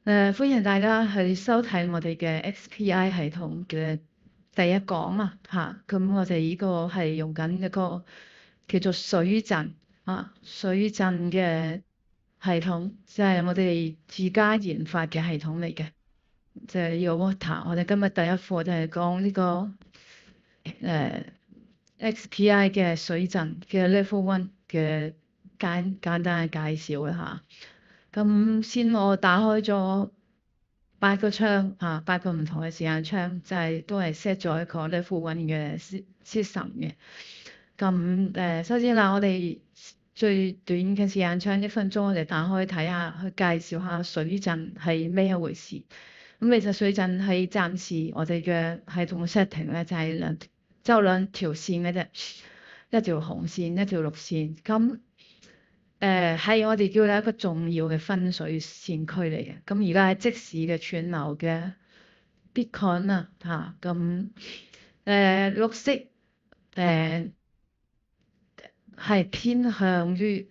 歡迎大家去收睇我哋嘅 XPI 系統嘅第一講啊，咁我哋呢個係用緊一個叫做水陣水陣嘅系統，即係我哋自家研發嘅系統嚟嘅，就係呢個 Water。我哋今日第一課就係講呢個誒 XPI 嘅水陣嘅 Level One 嘅簡單嘅介紹啦嚇。咁先我打開咗八個窗八個唔同嘅時間窗，就係都係 set 咗一個 level one 嘅 system 嘅。咁首先嗱，我哋最短嘅時間窗1分鐘，我哋打開睇下，去介紹下水陣係咩一回事。咁其實水陣係暫時我哋嘅系統 setting 咧，就係兩條線嘅啫，一條紅線，一條綠線。咁係我哋叫做一個重要嘅分水線區嚟嘅。咁而家係即時嘅串流嘅 Bitcoin 咁綠色係偏向於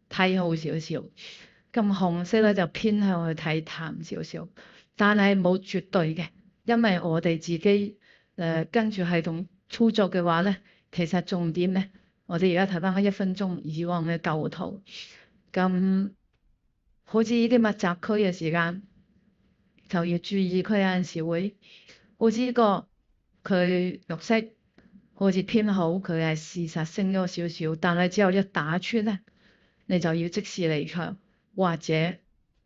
睇好少少，咁紅色咧就偏向去睇淡少少，但係冇絕對嘅，因為我哋自己跟住系統操作嘅話咧，其實重點咧，我哋而家睇翻嗰1分鐘以往嘅舊圖。咁好似呢啲密集區嘅時間，就要注意佢有陣時會好似呢個佢綠色，好似偏好佢係事實升咗少少，但係之後一打穿咧，你就要即時離場，或者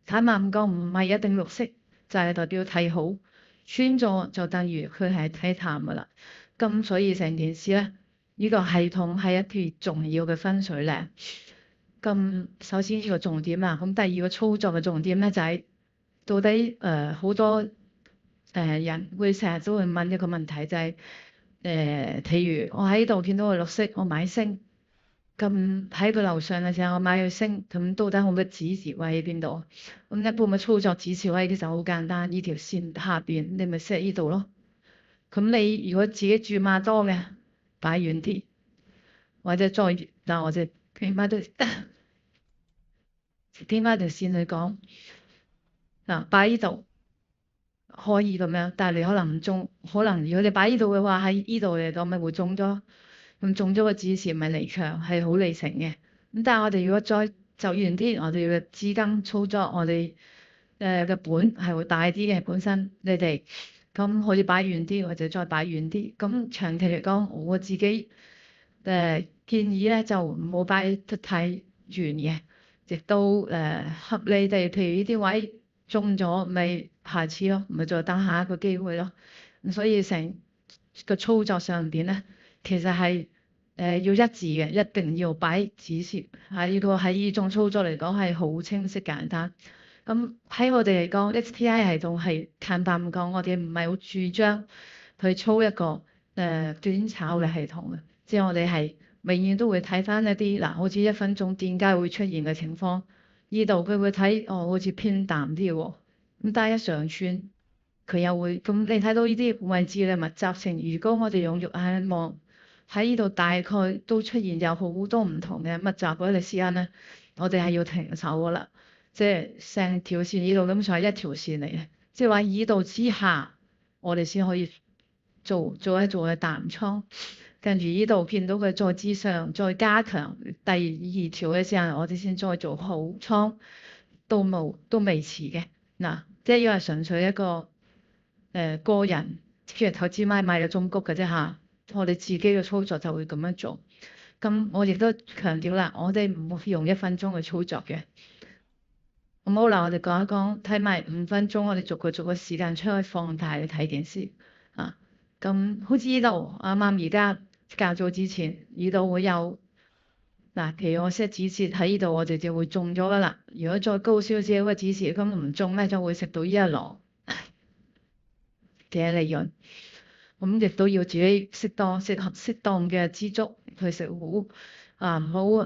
坦白唔講唔係一定綠色，就係代表睇好，穿咗就等於佢係睇淡噶啦。咁所以成件事咧，呢個系統係一條重要嘅分水嶺。咁首先呢個重點啦，咁第二個操作嘅重點咧就係、到底好多人會成日都會問一個問題，就係譬如我喺度見到個綠色，我買升，咁喺個樓上嘅時候我買佢升，咁到底好唔好指示位喺邊度？咁一般嘅操作指示位其實好簡單，呢條線下邊你咪 set 呢度咯。咁你如果自己住碼多嘅，擺遠啲，或者再嗱我就起碼都。添翻條線去講嗱，擺呢度可以咁樣，但係你可能唔中，可能如果你擺呢度嘅話，喺呢度嚟講咪會中咗，咁中咗個指示咪離場，係好理性嘅。咁但係我哋如果再走遠啲，我哋嘅資金操作，我哋嘅本係會大啲嘅本身，你哋咁可以擺遠啲，或者再擺遠啲。咁長期嚟講，我自己建議咧就唔好擺得太遠嘅。亦都合理地，譬如呢啲位中咗，咪下次咯，咪再等下一個機會咯。咁所以成個操作上邊咧，其實係要一致嘅，一定要擺指示。呢個喺呢種操作嚟講係好清晰簡單。咁喺我哋嚟講，XPI 系統係坦白唔講，我哋唔係好主張去操一個短炒嘅系統嘅，即係我哋係。永遠都會睇翻一啲嗱，好似1分鐘點解會出現嘅情況，呢度佢會睇好似偏淡啲喎，咁但係一上穿佢又會咁，你睇到呢啲位置嘅密集性，如果我哋用肉眼望喺呢度，大概都出現有好多唔同嘅密集嗰啲時間咧，我哋係要停手噶啦，即係成條線呢度咁就係一條線嚟嘅，即係話呢度之下，我哋先可以做一做嘅淡倉。跟住呢度見到佢再之上，再加強第二條嘅時候，我哋先再做好倉，都未遲嘅。嗱，即係因為純粹一個個人即係投資買嘅中谷嘅啫嚇，我哋自己嘅操作就會咁樣做。咁我亦都強調啦，我哋唔會用1分鐘去操作嘅。咁好啦，我哋講一講，睇埋5分鐘，我哋逐個時間出去放大去睇件事啊。咁好似呢度啱啱而家。較早之前，呢度會有嗱，譬如我 set 指示喺呢度，我哋就會中咗噶啦。如果再高少少嘅指示，咁唔中咧，就會食到呢一籮嘅利潤。咁亦都要自己適當嘅知足去食糊啊，唔好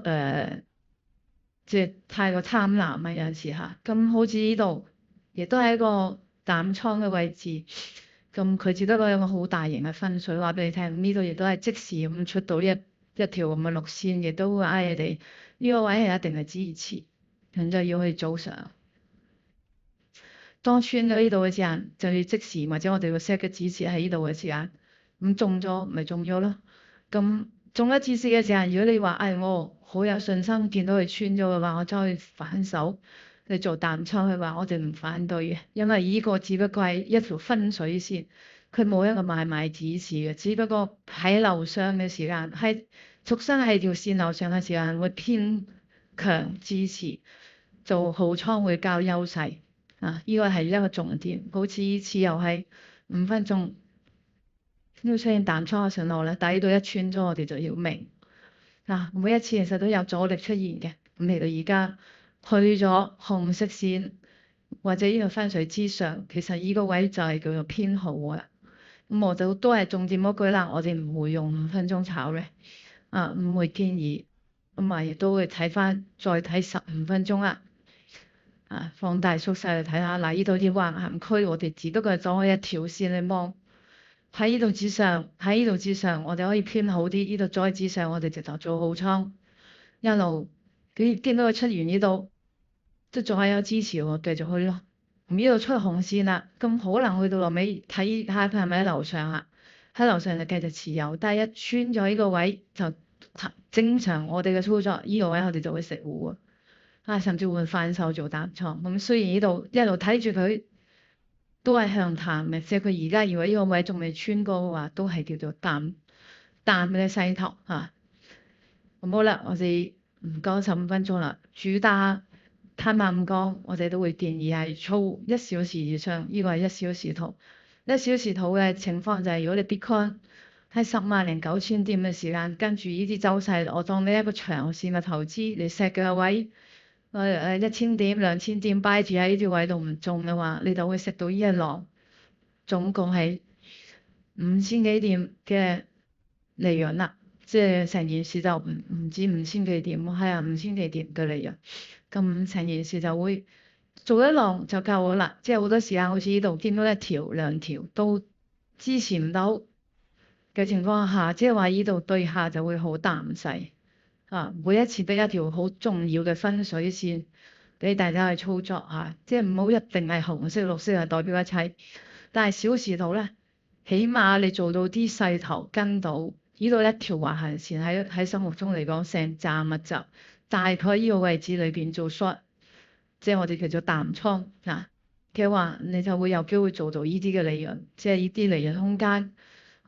即係太過貪婪啊！有陣時嚇，咁好似呢度亦都係一個淡倉嘅位置。咁佢只不過有個好大型嘅分水，話俾你聽。呢度亦都係即時咁出到一條咁嘅綠線，亦都會嗌你哋呢個位係一定係支持，咁就要去早上。當穿咗呢度嘅時間，就要即時或者我哋會 set 嘅指示喺呢度嘅時間，咁中咗咪中咗咯。咁中咗指示嘅時間，如果你話我好有信心見到佢穿咗嘅話，我走去反手去做淡倉嘅話，我哋唔反對嘅，因為呢個只不過係一條分水線，佢冇一個買賣指示嘅，只不過喺樓上嘅時間，係畜生喺條線樓上嘅時間會偏強支持，做好倉會較優勢啊！呢個係一個重點，好似呢次又係5分鐘。呢度出現淡倉嘅信號咧，但係呢度一穿咗，我哋就要明嗱，每一次其實都有阻力出現嘅。咁嚟到而家去咗紅色線或者呢個分水之上，其實呢個位就係叫做偏好啊。咁我就都係重點嗰句啦，我哋唔會用5分鐘炒嘅，唔會建議。咁啊，亦都會睇翻，再睇15分鐘啦。放大縮細嚟睇下，嗱，呢度啲橫行區，我哋只不過係走開一條線嚟望。喺呢度之上，喺呢度之上，我哋可以偏好啲。呢度再之上，我哋直頭做好倉，一路佢見到佢出完呢度，都仲係有支持喎，繼續去咯。咁呢度出紅線啦，咁可能去到落尾睇下佢係咪喺樓上啊？喺樓上就繼續持有，但係一穿咗呢個位就正常我哋嘅操作，呢個位我哋就會食糊甚至會反手做淡倉。咁雖然呢度一路睇住佢。都係向淡嘅，即係佢而家如果呢個位仲未穿過嘅話，都係叫做淡嘅勢頭嚇。咁好啦，我哋唔夠15分鐘啦，主打貪慢唔講，我哋都會建議係操1小時以上，呢個係1小時圖。1小時圖嘅情況就係如果你 Bitcoin 喺10.9萬點嘅時間，跟住呢啲走勢，我當你一個長線嘅投資，你 set 嘅位。1000點、2000點擺住喺呢啲位度唔中嘅話，你就會食到呢一浪，總共係5000幾點嘅利潤啦。即係成件事就唔止5000幾點，係5000幾點嘅利潤。咁成件事就會做一浪就夠啦。即係好多時間好似呢度見到1條、2條都支持唔到嘅情況下，即係話呢度對下就會好淡勢。每一次俾一條好重要嘅分水線俾大家去操作即係唔好一定係紅色、綠色係代表一切，但係小時圖咧，起碼你做到啲勢頭跟到呢度一條橫行線喺心目中嚟講成站密集，大概呢個位置裏邊做 short，即係我哋叫做淡倉嘅話，你就會有機會做到呢啲嘅利潤，即係呢啲利潤空間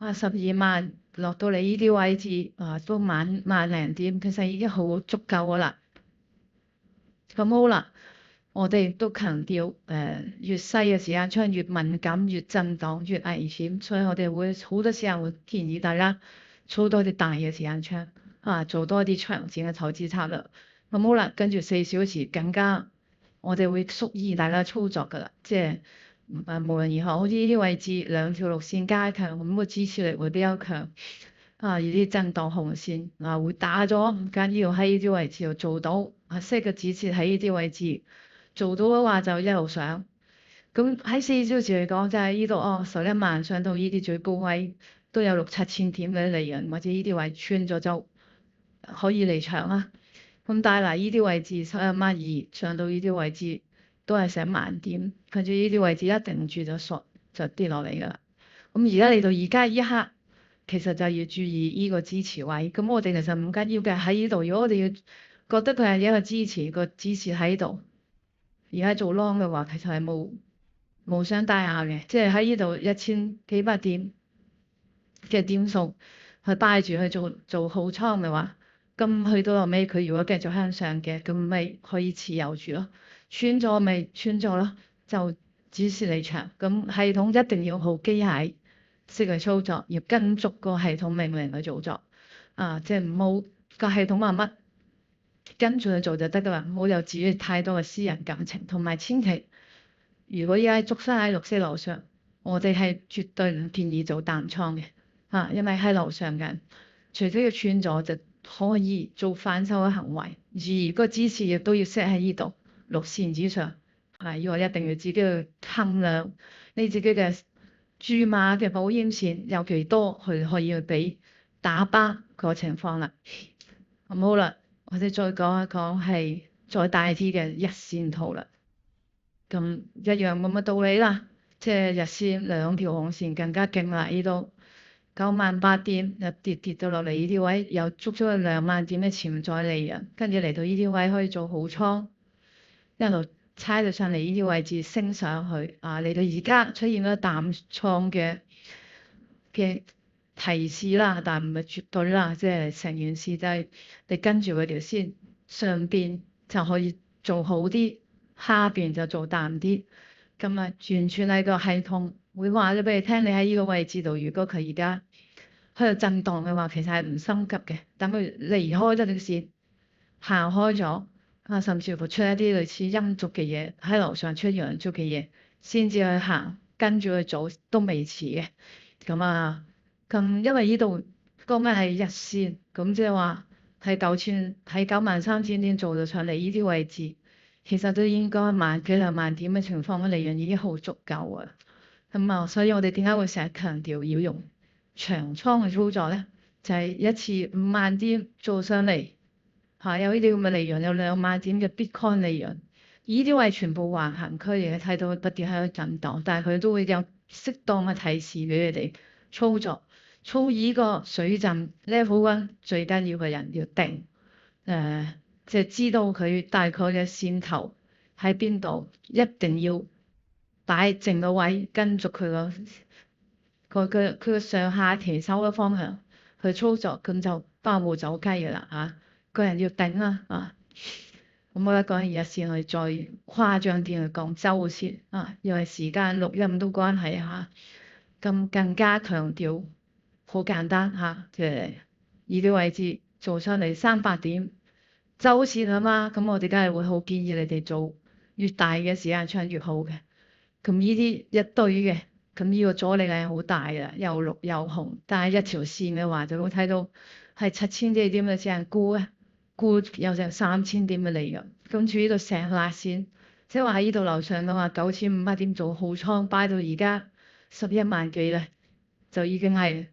12萬。落到嚟呢啲位置都萬零點，其實已經好足夠噶啦。咁好啦，我哋都強調越細嘅時間窗越敏感、越震盪、越危險，所以我哋會好多時候會建議大家操多啲大嘅時間窗做多啲長線嘅投資策略。咁好啦，跟住4小時更加，我哋會縮意大家操作噶啦，即係。無論如何，好似呢啲位置2條綠線加強，咁個支持力會比較強。呢啲震盪紅線會打咗，唔緊要喺呢啲位置度做到。set 個指示喺呢啲位置做到嘅話，就一路上。咁喺4小時嚟講，就係呢度11萬上到呢啲最高位都有6、7千點嘅利潤，或者呢啲位穿咗就可以離場啦。咁帶嚟呢啲位置11.2上到呢啲位置。都係成1萬點，跟住呢啲位置一定住就索就跌落嚟㗎啦。咁而家嚟到而家一刻，其實就要注意呢個支持位。咁我哋其實唔緊要嘅喺呢度。如果我哋要覺得佢係一個支持，個支持喺度，而家做 long 嘅話，其實係無傷大雅嘅。即係喺呢度1000幾百點嘅點數去帶住去做好倉嘅話，咁去到後尾佢如果繼續向上嘅，咁咪可以持有住咯。穿咗咪穿咗咯，就指示離場。咁系統一定要好機械式去操作，要跟足個系統命令去操作。即係唔好個系統話乜，跟住去做就得㗎啦。唔好有自己太多嘅私人感情，同埋千祈如果依家捉身喺綠色樓上，我哋係絕對唔建議做淡倉嘅。因為喺樓上緊，除非佢穿咗就可以做反手嘅行為，而個指示亦都要 set 喺呢度。6線之上，呢個一定要自己去衡量你自己嘅注碼嘅保險線有幾多，佢可以去俾打巴個情況啦。咁好啦，我哋再講一講係再大啲嘅日線圖啦。咁一樣咁嘅道理啦。即係日線兩條紅線更加勁啦，呢度98點又跌到落嚟呢啲位，有足足2萬點嘅潛在利潤，跟住嚟到呢啲位可以做好倉，一路猜到上嚟呢啲位置升上去啊！嚟到而家出現咗淡倉嘅提示啦，但唔係絕對啦，即係成件事就係你跟住嗰條線，上邊就可以做好啲，下邊就做淡啲。咁啊，完全係個系統會話咗俾你聽，你喺呢個位置度，如果佢而家喺度震盪嘅話，其實係唔心急嘅。等佢離開咗條線，行開咗啊，甚至乎出一啲類似陰燭嘅嘢，喺樓上出陽燭嘅嘢，先至去行，跟住去做都未遲嘅。咁啊，咁因為呢度講緊係日線，咁即係話喺93000點做到上嚟呢啲位置，其實都應該1萬幾2萬點嘅情況嘅利潤已經好足夠啊。咁啊，所以我哋點解會成日強調要用長倉去操作咧？就係一次5萬點做上嚟，有呢啲咁嘅利潤，有2萬點嘅 Bitcoin 利潤。呢啲位全部橫行區嚟嘅，睇到不斷喺度震盪，但係佢都會有適當嘅提示俾你哋操作。操呢個水陣 level one 最緊要嘅人要定，即係知道佢大概嘅線頭喺邊度，一定要擺正個位，跟住佢個上下提手嘅方向去操作，咁就包冇走雞嘅啦嚇。個人要定啦啊！咁我一講日線，我哋再誇張啲去講週線啊，因為時間錄音都關係嚇，咁更加強調，好簡單嚇，即係呢啲位置做上嚟300點週線啊嘛，咁我哋梗係會好建議你哋做越大嘅時間長越好嘅。咁呢啲一堆嘅，咁呢個阻力係好大嘅，又綠又紅，但係一條線嘅話就會睇到係7000幾點嘅時間沽啊！沽有成3000點嘅利潤，跟住呢度成辣線，即係話喺呢度樓上嘅話9500點做好倉，buy 到而家11萬幾咧，就已經係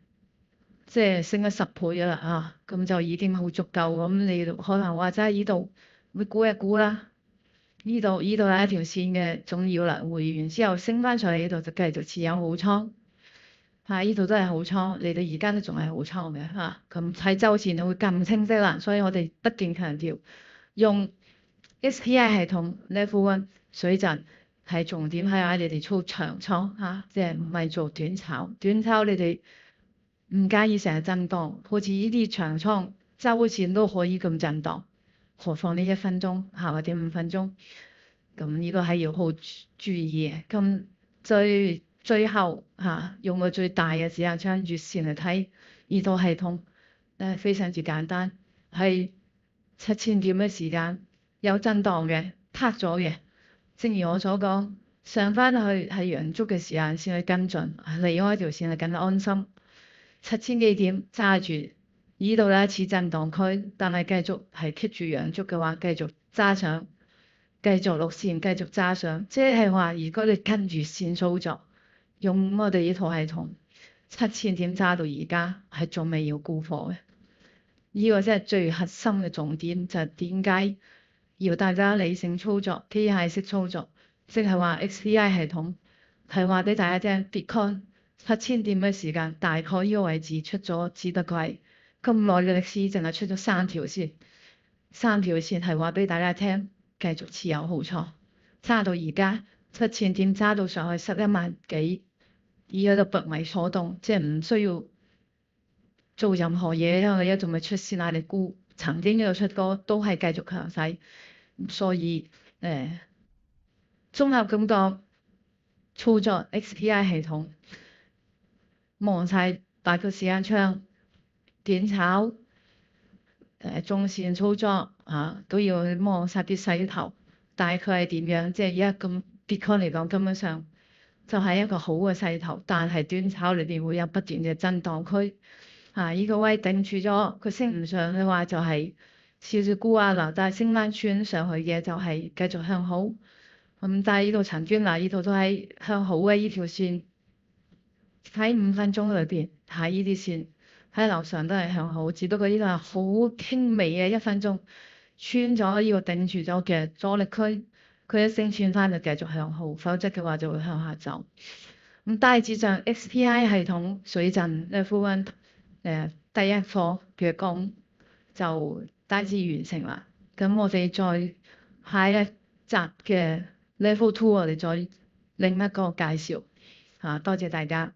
即係升咗10倍㗎啦啊！咁就已經好足夠，咁你可能話齋呢度會估一估啦，呢度係一條線嘅重要啦，回完之後升翻上嚟呢度就繼續持有好倉。呢度都係好倉，你哋而家都仲係好倉嘅嚇。咁睇週線就會更清晰啦，所以我哋不斷強調用 SPI 系統 Level One 水陣係重點，係你哋操長倉嚇，即係唔係做短炒。短炒你哋唔介意成日震盪，好似呢啲長倉週線都可以咁震盪，何況呢1分鐘嚇或者5分鐘，咁呢個係要好注意嘅。咁最後用個最大嘅時間窗月線嚟睇呢套系統，非常之簡單，係7000點嘅時間有震盪嘅，撻咗嘅。正如我所講，上翻去係陽燭嘅時間先去跟進，離開條線係更加安心。7000幾點揸住呢度咧，似震盪區，但係繼續係 keep 住陽燭嘅話，繼續揸上，繼續落線，繼續揸上，即係話如果你跟住線操作。用我哋呢套系統7000點揸到而家，係仲未要沽貨嘅。呢個真係最核心嘅重點，就係點解要大家理性操作、機械式操作，即係話 XPI 系統係話俾大家聽，Bitcoin 7000點嘅時間，大概呢個位置出咗，只不過係咁耐嘅歷史，淨係出咗3條線。3條線係話俾大家聽，繼續持有好倉，揸到而家7000點揸到上去11萬幾。而家就不為所動，即係唔需要做任何嘢，因為而家仲未出線啊！你估曾經有出過，都係繼續強勢，所以綜合咁多操作 XPI 系統，望晒8個時間窗，短炒中線操作都要望晒啲勢頭，大概係點樣？即係而家咁 Bitcoin 嚟講，根本上。就係一個好嘅勢頭，但係短炒裏邊會有不斷嘅震盪區。呢個位頂住咗，佢升唔上嘅話就係少少沽啊嗱，但係升翻穿上去嘅就係繼續向好。咁但係呢度曾經呢度都係向好嘅呢條線，喺5分鐘裏邊喺呢啲線喺樓上都係向好，只不過呢度係好輕微嘅1分鐘穿咗呢個頂住咗嘅阻力區。佢一升穿翻就繼續向好，否則嘅話就會向下走。咁大致上 XTI 系統水陣 Level 1第一課嘅工就大致完成啦。咁我哋再下一集嘅 Level 2，我哋再另一個介紹。多謝大家。